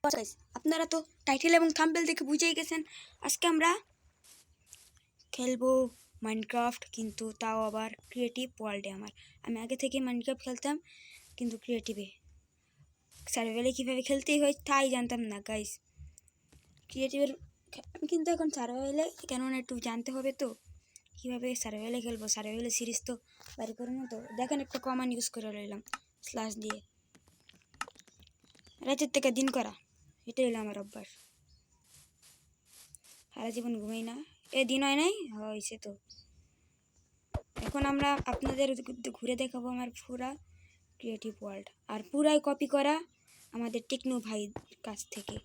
Guys আপনারা তো title এবং থাম্বনেল দেখে বুঝেই গেছেন আজকে আমরা খেলবো মাইনক্রাফট, কিন্তু তাও আবার ক্রিয়েটিভ ওয়ার্ল্ডে। আমি আগে থেকে মাইনক্রাফট খেলতাম, কিন্তু ক্রিয়েটিভে সার্ভাইভালে কীভাবে খেলতে হয় তাই জানতাম না গাইস। ক্রিয়েটিভের আমি কিন্তু এখন সার্ভাইভালে, কেননা একটু জানতে হবে তো কীভাবে সার্ভাইভালে খেলবো। সার্ভাইভালে সিরিজ তো বাইরে করে না, তো দেখেন একটা কমান্ড ইউজ করে রইলাম স্ল্যাশ দিয়ে, রাতের থেকে দিন করা, এটাই হলো আমার অভ্যাস। সারা জীবন ঘুমাই না, এ দিন হয় নাই হয়েছে। তো এখন আমরা আপনাদের ঘুরে দেখাবো আমার পুরা ক্রিয়েটিভ ওয়ার্ল্ড, আর পুরাই কপি করা আমাদের টেকনো ভাইয়ের কাছ থেকে।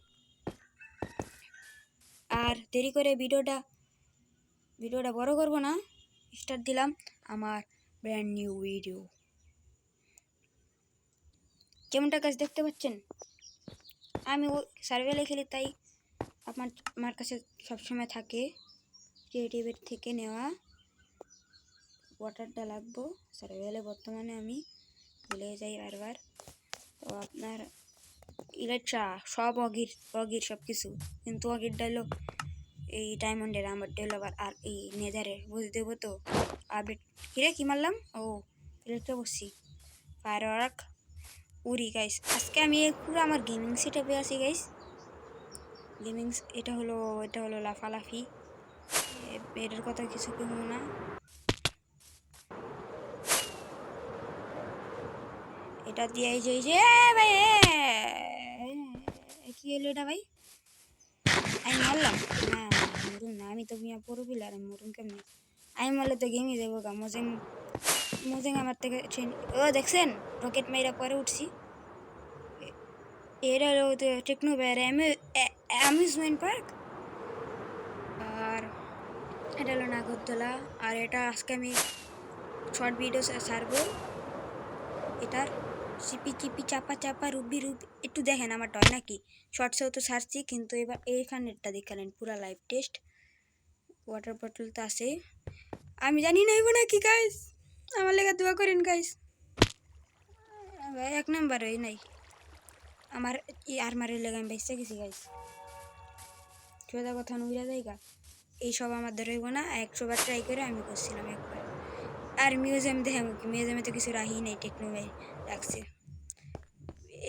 আর দেরি করে ভিডিওটা বড় করব না, স্টার্ট দিলাম আমার ব্র্যান্ড নিউ ভিডিও। যেমনটা কাজ দেখতে পাচ্ছেন, আমি সার্ভেলে খেলি, তাই আমার কাছে সবসময় থাকে ক্রিয়েটিভের থেকে নেওয়া ওয়াটারটা লাগবো সার্ভেলে। বর্তমানে আমি ভুলে যাই বারবার। তো আপনার ইলেকট্রা সব অগির সব কিছু, কিন্তু অগিরটা হলো এই ডায়মন্ডের, আমার ডেলোভার আর এই নেজারের, বুঝে দেবো তো আপডেট। কিরে কি মারলাম? ও ইলেকট্রা বসছি ফায়ার ওয়ার্ক উড়ি গাইস। আজকে আমি পুরো আমার গেমিং সেটআপে আছি গাইস। এটা হলো লাফালাফি, এটার কথা কিছু কেউ না। এটা দিয়ে এই যে ভাই কি হলো এটা ভাই? আমি মারলাম না, মরুন না, আমি তো মিয়া পড়ো পিলার, আমি মরুন কেমনি? আমি মারলে তো গেমই দেবো গা। মোজেং আমার থেকে ও দেখছেন রকেট মাইরা পরে উঠছি। এরা হলো টেকনো ব্যার অ্যামিউজমেন্ট পার্ক, আর এটা হলো নাগরদোলা। আর এটা আজকে আমি শর্ট ভিডিও ছাড়বো এটার, চিপি চিপি চাপা চাপা রুবি একটু দেখেন আমার টয় নাকি। শর্টসেও তো ছাড়ছি, কিন্তু এবার এইখানেরটা দেখালেন পুরা লাইভ টেস্ট। ওয়াটার বটল তো আছে, আমি জানি না না কি গাইস, আমার লেগে দোয়া করেন গাইস। এক নাম্বার হই নাই আমার আরমারের লেগে, আমি বেঁচে গেছি গাইস। সোজা কথা নুইরা জায়গা এইসব আমার দ্বারা হইব না। 100বার ট্রাই করে আমি করছিলাম একবার। আর মিউজিয়াম দেখে মিউজিয়ামে তো কিছু রাহি নেই, টেকনো ভাই রাখছে।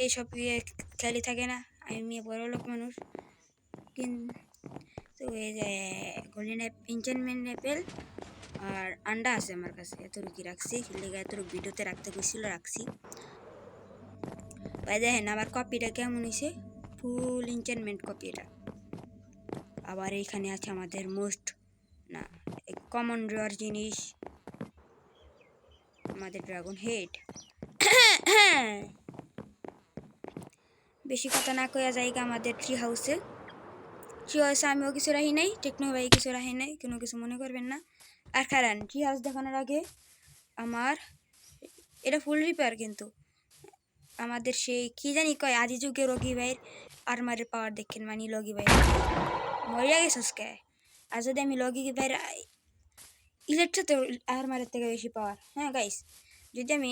এইসব খেয়ালি থাকে না, আমি মেয়ে বড় লোক মানুষ। কিন্তু এই যে গোল্ডেন এনচেন্টমেন্ট অ্যাপেল আর আন্ডা আছে আমার কাছে, এতটুকু রাখছি। লেগে এতটুকু ভিডিওতে রাখতে কইছিল, রাখছি ভাই। দেখেন আমার কপিটা কেমন হয়েছে, ফুল এনচেন্টমেন্ট কপি এটা। আবার এইখানে আছে আমাদের মোস্ট না কমন রেয়ার জিনিস, আমাদের ড্রাগন হেড। বেশি কথা না কয়া জায়গা আমাদের ট্রি হাউসে আমিও কিছু রাহি নাই, টেকনো ভাই কিছু রাহি নাই, কোনো কিছু মনে করবেন না। আর কারণ ট্রি হাউস দেখানোর আগে আমার এটা ফুল রিপেয়ার, কিন্তু আমাদের সেই কি জানি কয় আদি যুগে লগি ভাইয়ের আরমারের পাওয়ার দেখেন, মানে লগি ভাই মরিয়া গেছিস কে। আর যদি আমি লগি ভাইয়ের ইলেকট্রাতে আরমারের থেকে বেশি পাওয়ার, হ্যাঁ গাইস, যদি আমি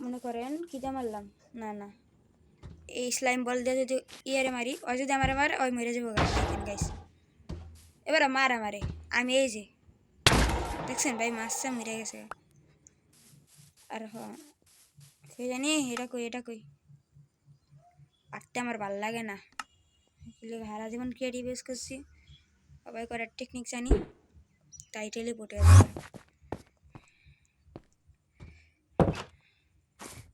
মনে করেন কিটা মারলাম, না এই স্লাইম বল দিয়ে যদি ইয়ারে মারি, ওই যদি আমার ওই মরে যাবো গাইস। এবার আমারে আমি এই যে দেখছেন ভাই মাছটা মরে গেছে। আর কই জানি এটা কই পারতে আমার ভাল লাগে না, হারা জীবন ক্রিয়েটিভ ইউজ করছি, সবাই করার টেকনিক জানি, তাই টেলিপোর্টে যাবে।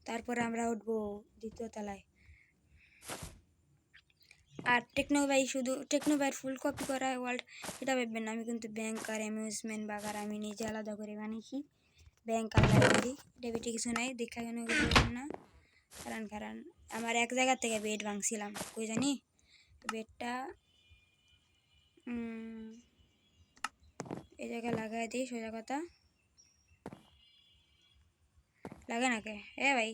তারপরে আমরা উঠবো দ্বিতীয় তলায়। আর টেকনো ভাইয়ের ফুল কপি করা ওয়ার্ল্ড, এটা ভাববেন না। আমি কিন্তু ব্যাংক আর অ্যামিউজমেন্ট বাগার আমি নিজে আলাদা করে বানিয়েছি। ব্যাংক আর লাইব্রেরি ডেবিটে কিছু নাই, দেখা কেন করবেন না। কারণ আমার এক জায়গা থেকে বেড ভাঙছিলাম, কই জানি বেডটা এই জায়গায় লাগাই দিই। সোজা কথা লাগে না কে এ ভাই,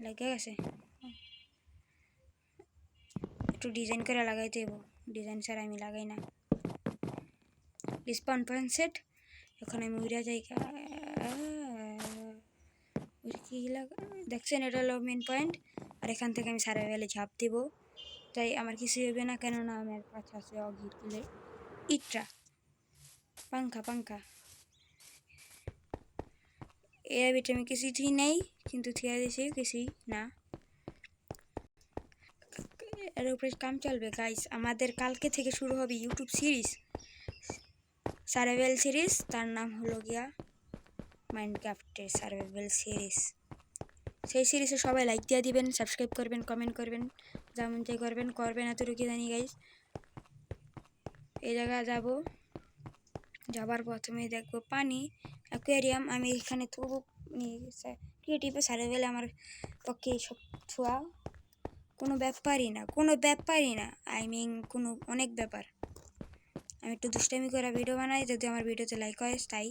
লাগে গেছে, একটু ডিজাইন করে লাগাই দেব। ডিজাইন ছাড়া আমি লাগাই না। স্পন পয়েন্ট সেট, এখন আমি উড়ে যাই। কি দেখছেন, এটা হলো মেন পয়েন্ট। আর আর এখান থেকে আমি সার্ভাইভালে ঝাঁপ দেব, তাই আমার কিছু হবে না, কেননা আমার কাছে আছে অগির কিলে ইটরা পাঙ্খা এর ভিতরে আমি কিছুই নেই, কিন্তু থিয়া দিয়েছি কিছুই না। এর উপরে কাম চলবে গাইস। আমাদের কালকে থেকে শুরু হবে ইউটিউব সিরিজ, সার্ভাইভাল সিরিজ। তার নাম হলো গিয়া মাইনক্রাফটের সার্ভাইভাল সিরিজ। সেই সিরিজে সবাই লাইক দিয়ে দিবেন, সাবস্ক্রাইব করবেন, কমেন্ট করবেন, যেমন চাই করবেন এতটুকু জানি গাইস। এই জায়গায় যাবার প্রথমে দেখবো পানি অ্যাকোয়ারিয়াম। আমি এখানে ক্রিয়েটিভে সার্ভাইভালে আমার পক্ষে সব ছোঁয়া কোনো ব্যাপারই না, আই মিন কোনো অনেক ব্যাপার। আমি একটু দুষ্টামি করে ভিডিও বানাই, যদি আমার ভিডিওতে লাইক হয় তাই।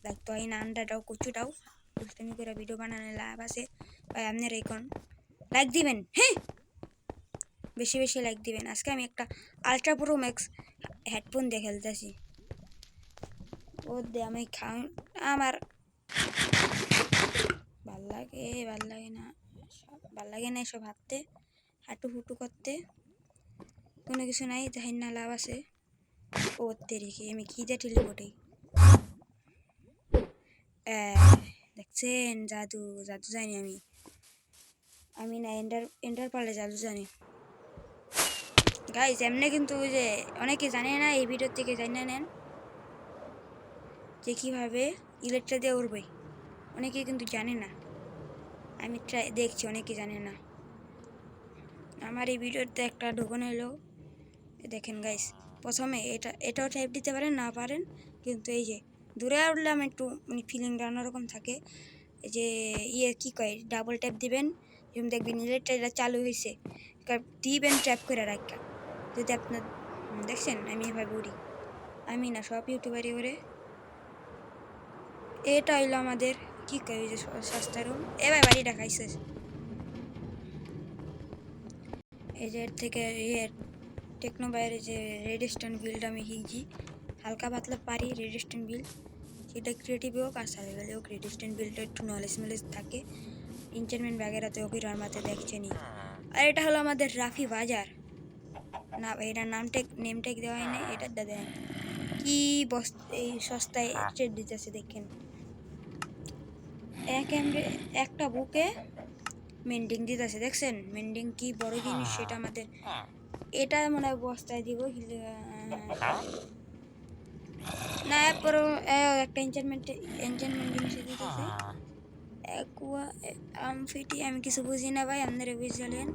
লাইক তো হয় না, আন্ডাটাও কচুটাও দুষ্টামি করে ভিডিও বানানোর লাভ আছে ভাই। আপনারা এখন লাইক দিবেন, হ্যাঁ বেশি লাইক দিবেন। আজকে আমি একটা আলট্রা প্রো ম্যাক্স হেডফোন দিয়ে খেলতেছি। ও দে আমি আমার ভাল লাগে না এসব হাঁটু হুটু করতে, কোনো কিছু নাই, যাই না লাভ আছে। ও তেরিকে আমি কি দিয়ে টেলিপোর্টে, দেখছেন জাদু জানি আমি না এন্ডার পারলে জাদু জানি গাইস। এমনি কিন্তু ওই যে অনেকে জানে না, এই ভিডিও থেকে জানিয়ে নেন যে কীভাবে ইলেকট্রা দিয়ে উড়বে, অনেকে কিন্তু জানে না। আমি দেখছি অনেকে জানে না। আমার এই ভিডিওতে একটা ঢোকানো হলো, দেখেন গাইস। প্রথমে এটাও টাইপ দিতে পারেন, না পারেন, কিন্তু এই যে দূরে উঠলে আমি একটু ফিলিংটা অন্যরকম থাকে। এই যে কি কয়, ডাবল ট্যাপ দিবেন, যেমন দেখবেন ইলেকট্রা চালু হয়েছে, দিবেন ট্যাপ করে রাখা। যদি আপনার দেখছেন আমি এভাবে উড়ি, আমি না সব ইউটিউবারই করে। এটা হইলো আমাদের কি কয় যে সস্তা রুম। এবার বাড়ি দেখাইছে, এই যে এর থেকে টেকনো বাইরে যে রেডিস্টন বিল্ড আমি হিজি হালকা পাতলা পারি রেডিস্টন বিল্ড, সেটা ক্রিয়েটিভ হোক আর সার্ভাইভালে হোক। রেডিস্টন বিল্ডটা একটু নলেজ থাকে, ইনচারমেন্ট ব্যাগেরাতে ওকে মাথায় দেখছেনি। আর এটা হলো আমাদের রাফি বাজার না, এটা নেম ট্যাগ দেওয়া হয় না, এটা দেন কি এই সস্তায় ট্রেড দিতেছে দেখেন। একটা বুকে মেন্ডিং দিতেছে, দেখছেন মেন্ডিং কি বড় জিনিস সেটা আমাদের। এটা মনে হয় বস্তায় দিব না, পরে একটা এনচারমেন্ট জিনিস দিতেছে আমফিটি। আমি কিছু বুঝি না ভাই, আপনারা বুঝলেন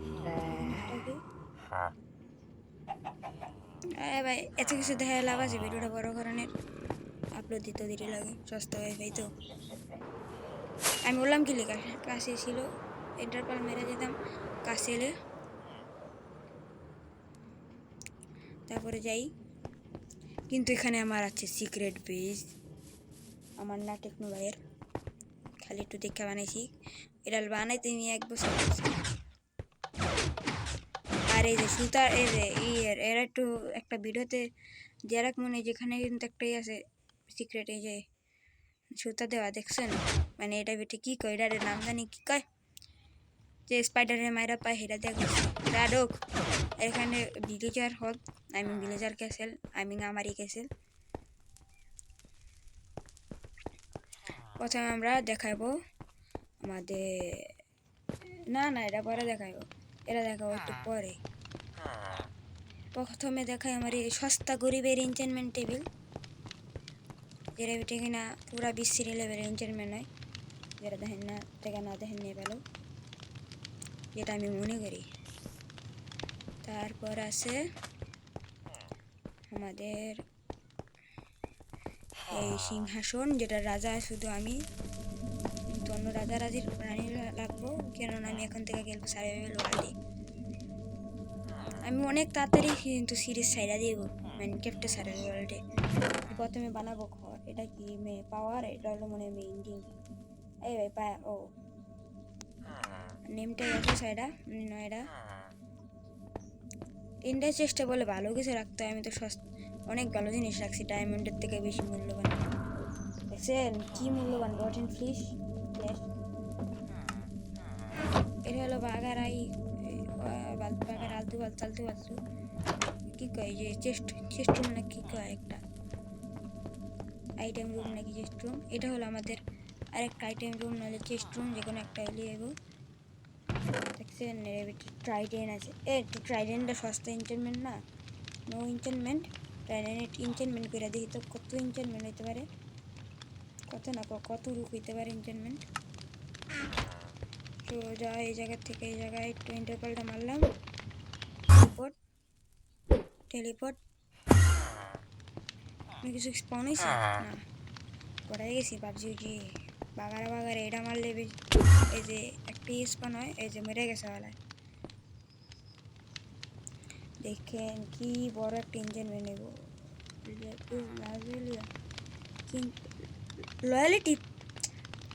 ভাই। এত কিছু দেখা লাভ আছে, ভিডিওটা বড় ধরনের আপলোড দিতে দেরি লাগে, সস্তা ওয়াইফাই তো। আমি বললাম কি লেখা কাছে ছিল, এন্টারপাল মেরে যেতাম কাছে এলে। তারপরে যাই, কিন্তু এখানে আমার আছে সিক্রেট বেস, আমার না টেকনো ভাইয়ের, খালি একটু দেখা বানাইছি। এটা বানাইতে নিয়ে 1 বছর। আর এই যে সুতার এই যে এর একটু একটা ভিডিওতে জেরাক মনে, যেখানে কিন্তু একটাই আছে সিক্রেট, এই যে সুতা দেওয়া দেখছেন, মানে এটা বেটে কি কয়, এটার নাম জানি কি কয়, যে স্পাইডারের মায়েরা পায় সেটা দেখো রাডক। এখানে ভিলেজার হল, ভিলেজার ক্যাসেল, আমারই ক্যাসেল। প্রথমে আমরা দেখাবো আমাদের, না এটা পরে দেখাবো, এটা দেখাবো একটু পরে। প্রথমে দেখাই আমার এই সস্তা গরিবের এনচারমেন্ট টেবিল, যেটা বেটে কিনা পুরা বিশ্বের লেভেলের এনচারমেন্ট হয়, যেটা দেখেন না দেখেন নিয়ে পেল, যেটা আমি মনে করি। তারপর আছে আমাদের এই সিংহাসন, যেটা রাজা শুধু আমি, কিন্তু অন্য রাজারাজির রানী লাগবো, কেননা আমি এখন থেকে খেলবো সার্ভাইভাল ওয়ার্ল্ডে। আমি অনেক তাড়াতাড়ি কিন্তু সিরিজ ছাইড়া দিব মাইনক্রাফটে সার্ভাইভাল ওয়ার্ল্ডে। প্রথমে বানাবো ঘর, এটা কি পাওয়ার, এটা হলো মনে হয় মেইনডিং। এই ভাই পায় ও নেমটা আছে সাইডা নয়ডা। তিনটা চেষ্টা বলে ভালো কিছু রাখতে হয়, আমি তো অনেক ভালো জিনিস রাখছি, ডায়মন্ডের থেকে বেশি মূল্যবান। দেখছেন কি মূল্যবান রটেন ফিশ। এটা হলো বাগারাই বাগার আলতু বালতু আলতু বালতু কী কয় যে চেস্ট রুম না কী কয় একটা আইটেম রুম নাকি চেস্ট রুম। এটা হলো আমাদের আরেকটা আইটেম রুম নাহলে চেস্ট রুম, যে কোনো একটা হলে যাবো। দেখছেন ট্রাইডেন্ট আছে, ট্রাইডেন্টটা সস্তা ইনচেনমেন্ট না, নো ইনচেনমেন্ট। ট্রাইডেন্ট ইনচেনমেন্ট করে দেখি তো কত ইনচেনমেন্ট হইতে পারে, কত না কত রুক হইতে পারে ইনচেনমেন্ট। তো যা এই জায়গার থেকে এই জায়গায় একটু ইন্টারপালটা মারলাম, টেলিপোর্ট টেলিপোর্ট। কিছু স্পন হয়েছে না, পড়ে গেছি ভাবছি যে বাগারে এটা মারলে এই যে একটি স্পন হয়, এই যে মেরে গেছে ওলায়। দেখেন কি বড় একটা ইঞ্জিন মেনে নেব, লয়ালিটি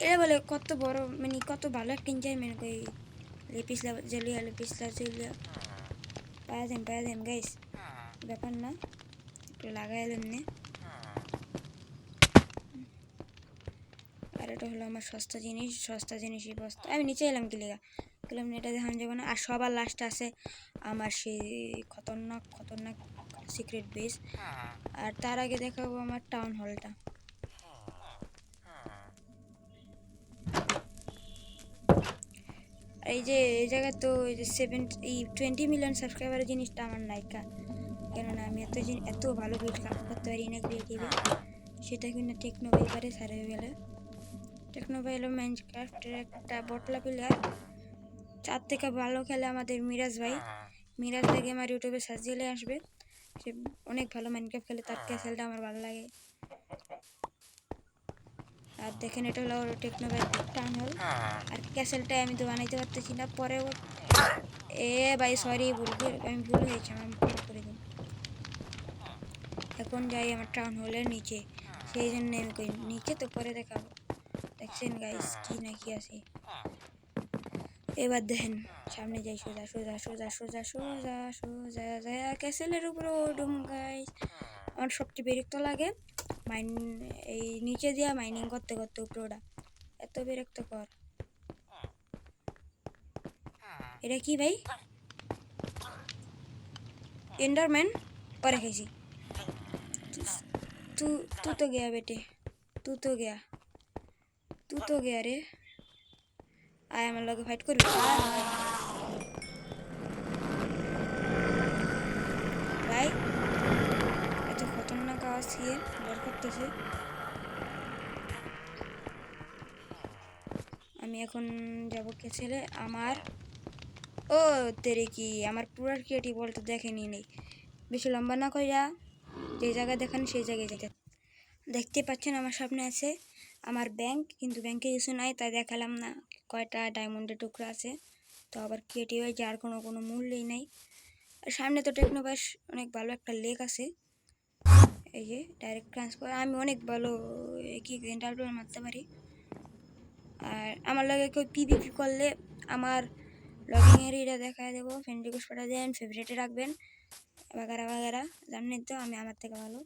এটা বলে কত বড়, মানে কত ভালো একটা ইঞ্জিন মেনে কই পিছলা জলিয়া পিছলা জলিয়া পায়া দেন গাইস, ব্যাপার না, একটু লাগাই এমনি। আর এটা হলো আমার সস্তা জিনিসই বস্তা। আমি নিচে এলাম গেলাম এটা দেখানো যাবে না। আর সবার লাস্টে আছে আমার সেই খতরনাক সিক্রেট বেস। আর তার আগে দেখাবো আমার টাউন হলটা। এই যে এই জায়গায় তো এই যে 20 মিলিয়ন সাবস্ক্রাইবারের জিনিসটা আমার নাইকা, কেননা আমি এত ভালো বিল্ড করতে পারি না ক্রিয়েটিভে, সেটা কিন্তু টেকনো ভাই পারে সারে গেলে। টেকনো ভাই হলো মাইনক্রাফটের একটা বটলা প্লেয়ার, চার থেকে ভালো খেলে আমাদের মিরাজ ভাই আমার ইউটিউবে সার্চ দিলে আসবে, সে অনেক ভালো মাইনক্রাফট খেলে, তার ক্যাসেলটা আমার ভালো লাগে। আর দেখেন এটা হলো টেকনো ভাই টাউন হল, আর ক্যাসেলটা আমি তো বানাইতে পারতেছি না, পরে ভাই সরি আমি ভুল হয়েছে, আমার ভুল করে দিন। এখন যাই আমার টাউন হলের নিচে, সেই জন্য আমি কই নিচে তো পরে দেখাবো। দেখছেন গাইস কি না কি আছে, এবার দেখেন সামনে যাই, সোজা সোজা সোজা সোজা সোজা সোজা যায় ক্যাসেলের উপরে ওডুম গাইস। আমার সবচেয়ে বিরক্ত লাগে এই নিচে দিয়া মাইনিং করতে করতে উপরে ওটা এত বিরক্ত কর। এটা কি ভাই, एंडरमैन और कैसी तू तू तो गया बेटे, तू तो गया रे। आया मैं लोग फाइट कर भाई, এত খতরনাক আওয়াজ দিয়ে ডর করতেছে। আমি এখন যাব কে ছেলে আমার, ও তেরে কি আমার পুরো ক্রিয়েটিভ বলতে দেখেনি নেই, বেশি লম্বা না কইরা যে জায়গায় দেখেন সেই জায়গায় যেতে। দেখতে পাচ্ছেন আমার সামনে আছে আমার ব্যাংক, কিন্তু ব্যাংকে কিছু নাই তাই দেখালাম না, কয়টা ডায়মন্ডের টুকরো আছে, তো আবার ক্রিয়েটিভ হয় যার কোনো মূল্যই নাই। আর সামনে তো টেকনোবাস অনেক ভালো একটা লেক আছে, এই যে ডাইরেক্ট ট্রান্সফার, আমি অনেক ভালো কি ইন্টারভিউ মারতে পারি। আর আমার লাগে কেউ পিভিপি করলে আমার লগিংয়ের এটা দেখায় দেবো, ফ্রেন্ড রিকোয়েস্ট পাঠা দেন, ফেভারিটে রাখবেন বাগারা জানেন তো আমি আমার থেকে ভালো।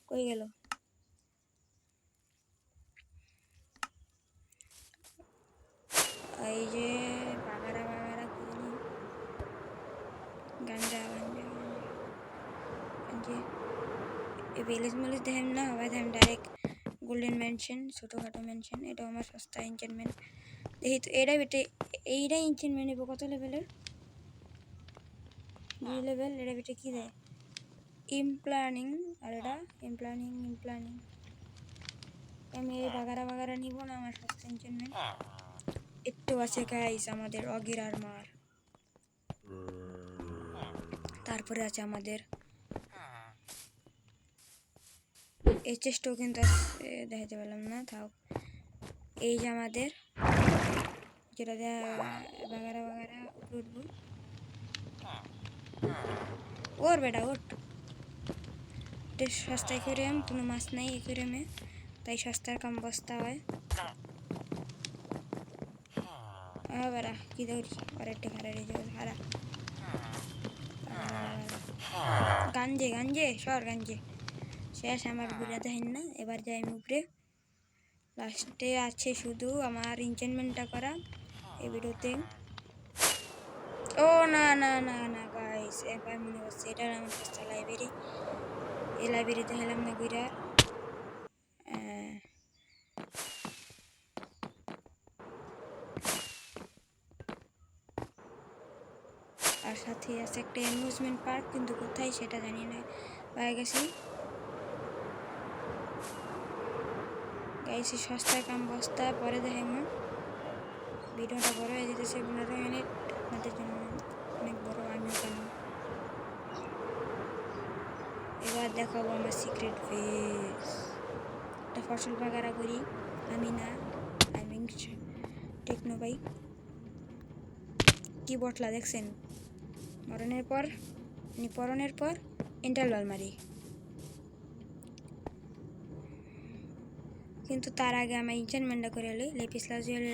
কই গেল এই যে বাগারা গাঞ্জা এই ভিলেজ মিলেজ দেখেন না, হওয়াই দেখেন ডাইরেক্ট গোল্ডেন ম্যানশন, ছোটোখাটো ম্যানশন। এটা আমার সস্তা ইনচেনমেন্ট দেখি তো, এইটাই ইনচেনমেন্ট নেবো কত লেভেলের, 2 লেভেল। এটা বেটে কী দেয় ইমপ্লানিং, আর এটা ইমপ্লানিং আমি এই বাগারা নিব না, আমার সস্তা ইনচেনমেন্ট একটু আছে গাইস। আমাদের অগির আর্মার, তারপরে আছে আমাদের এই চেষ্টাও কিন্তু দেখাতে পারলাম না, থাক। এই যে আমাদের যেটা বাগারা উঠবো, ওর বেটা ওট, সস্তা অ্যাকুরিয়াম, কোনো মাছ নাই অ্যাকুরিয়ামে, তাই সস্তার কম বস্তা হয়। বেড়া কি দৌড়ি আরেকটা হারা গাঞ্জে সর গাঞ্জে শেষ আমার ঘুরে দেখেন না। এবার যাই আমি উপরে, লাস্টে আছে শুধু আমার ইনচেনমেন্টটা করা এই ভিডিওতে। না না না না গাইস, এবার মনে হচ্ছে এটা আমার কাছে লাইব্রেরি। এই লাইব্রেরিতে হেলাম না ঘুরা। আর সাথে আছে একটা অ্যামিউজমেন্ট পার্ক, কিন্তু কোথায় সেটা জানি না। পায়ে গেছি গাইছি, সস্তায় কাম বস্তা। পরে দেখেন ভিডিওটা বড় হয়ে যেতেছে, 15 মিনিট আপনাদের জন্য অনেক বড়। আমিও কেন এবার দেখাবো আমার সিক্রেট ফেস। একটা ফসল বাগারা করি আমি, না আমি টেকনো ভাই। কি বটলা দেখছেন, মরণের পর পরনের পর ইন্টারভাল মারি, কিন্তু তার আগে আমি ইনচার্টমেন্টটা করে লই। লেপিস লাজুয়াল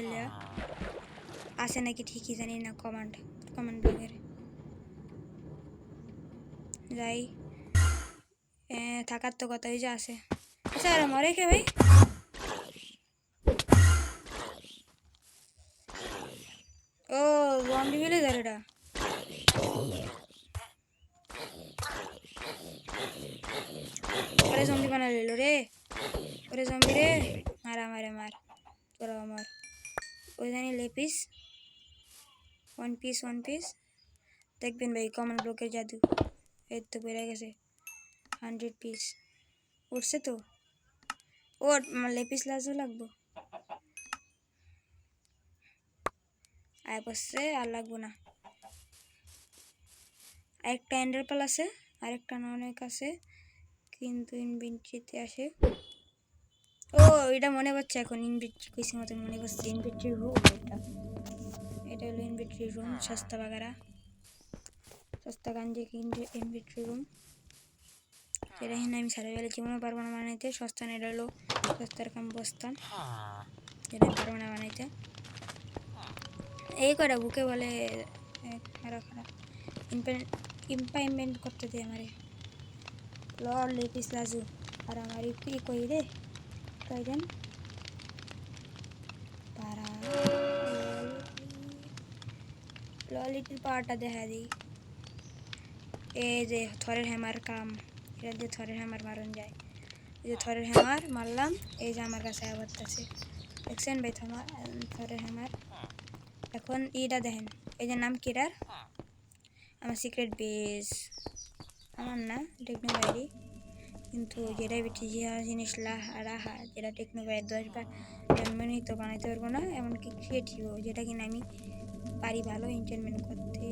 আছে নাকি ঠিকই জানি না। কমান্ড ব্লগের যাই, থাকার তো কথা ওই যে আছে। আচ্ছা আর মরে কে ভাই? ও জম্বি ভিলেজার এটা। ওরে জম্বি বানা লিল রে, ওরে জম্বি রে, মারা মারে মার, তোরা আমার ওই জানি লেপিস। ওয়ান পিস দেখবেন ভাই, কমন ব্লকের জাদু। এই তো বেড়ে গেছে 100 পিস উঠছে তো। ও লেপিস লাজও লাগবো, আয় পড়ছে আর লাগবো না। একটা এন্ডারপাল আছে, আরেকটা অনেক আছে, কিন্তু ইনভেন্টরিতে আসে। ও এটা মনে পড়ছে এখন, ইনভেন্টরি কইছি মতো মনে করছে। ইনভেন্টরি রুম এটা হলো ইনভেন্টরি রুম। সস্তা বাগারা, সস্তা গাঞ্জে ইনভেন্টরি রুম। সেটা হিনে আমি সারা বেলা জীবনে পারবো না বানাইতে। সস্তা না, এটা হলো সস্তার কাম বস্তা, এটা পারবো না বানাইতে। এই কটা বুকে বলে খারাপ খারাপ ইম্পাইমেন্ট করতে দে আমারে। লর্ড লেপিস লাজু আর আমার কি কই রে, কই দেন পারা ললিটির পাওয়ারটা দেখা দিই। এই যে থরের হ্যামার কাম, এটা দিয়ে থরের হ্যামার মারন যায়। এই যে থরের হ্যামার মারলাম, এই যে আমার কাছে আবার আছে, দেখছেন ভাই থরের হ্যামার। এখন এইটা দেখেন, এই যে নাম কিরার, আমার সিক্রেট বেস আমার না, টেকনো বাইরি। কিন্তু যেটা জিনিস রাহা, যেটা টেকনো বাইর 10 বার জন্ম নিত বানাইতে পারবো না, এমনকি ক্রিয়েটিভ যেটা কিনা আমি পারি ভালো এন্টারটেনমেন্ট করতে।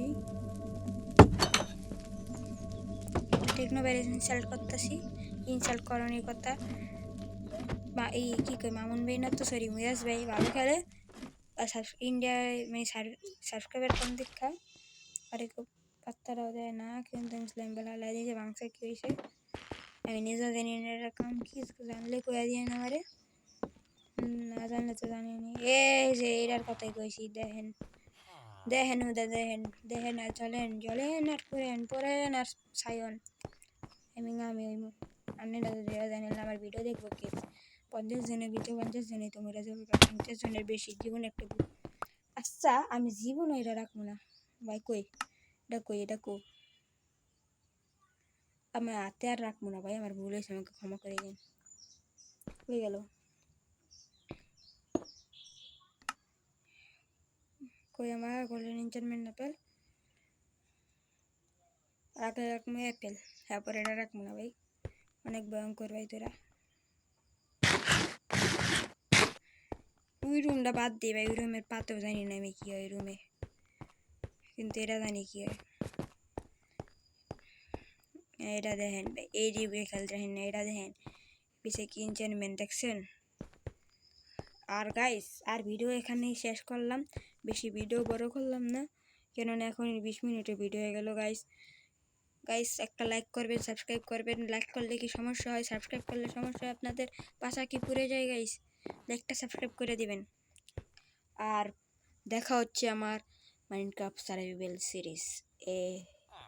টেকনো বাইরে ইনসাল্ট করতেছি, ইনসাল্ট করণের কথা। বা এই কী কই মামুন ভাই না তো, সরি মুয়াজ ভাই ভালো খেলে। ইন্ডিয়ায় মানে সাবস্ক্রাইবার কম দেখা, আরে খুব পাত্তারাও দেয় না। কিন্তু ইসলাম বেলা দিয়ে যে বাংসা কী হয়েছে আমি নিজেও জানি না। এরকম কি জানলে কয়া দিয়ে না আমারে, না জানলে তো জানি নি। এই যে এটার কথাই কইছি, দেখেন দেখেন ওদের দেখেন দেখেন আর জ্বলেন আর পড়েন আর সায়ন। আমি ওই আপনি জানেন না আমার ভিডিও দেখবো কে? 50 জনের ভিডিও, 50 জনে তো মেরা যাবে, 50 জনের বেশি। জীবন একটা আচ্ছা আমি জীবন এটা রাখবো না ভাই। কই এটা কই আমি হাতে আর রাখবো না ভাই, আমার ভুল হয়েছে, আমাকে ক্ষমা করে দিন। হয়ে গেল, কই আমার গোল্ডেন এনচান্টমেন্ট অ্যাপেল, আগে রাখবো অ্যাপেল, তারপর এটা রাখবো না ভাই, অনেক ভয়ঙ্কর ভাই তোরা। ওই রুমটা বাদ দিই ভাই, ওই রুমের পাতেও জানি না আমি কী হয় রুমে, কিন্তু এটা জানি কী হয়। এটা দেখেন ভাই, এই রিভিউ খেলতে দেখেন না, এটা দেখেন পিছিয়ে কি এনচান্টমেন্ট দেখছেন। আর গাইস আর ভিডিও এখানেই শেষ করলাম, বেশি ভিডিও বড় করলাম না, কেননা এখন 20 মিনিটের ভিডিও হয়ে গেল। গাইস একটা লাইক করবেন, সাবস্ক্রাইব করবেন। লাইক করলে কি সমস্যা হয়, সাবস্ক্রাইব করলে সমস্যা হয় আপনাদের? পাশা কি পুড়ে যায় গাইস? লাইকটা সাবস্ক্রাইব করে দিবেন। আর দেখা হচ্ছে আমার মাইনক্রাফট সার্ভাইভাল সিরিজ এ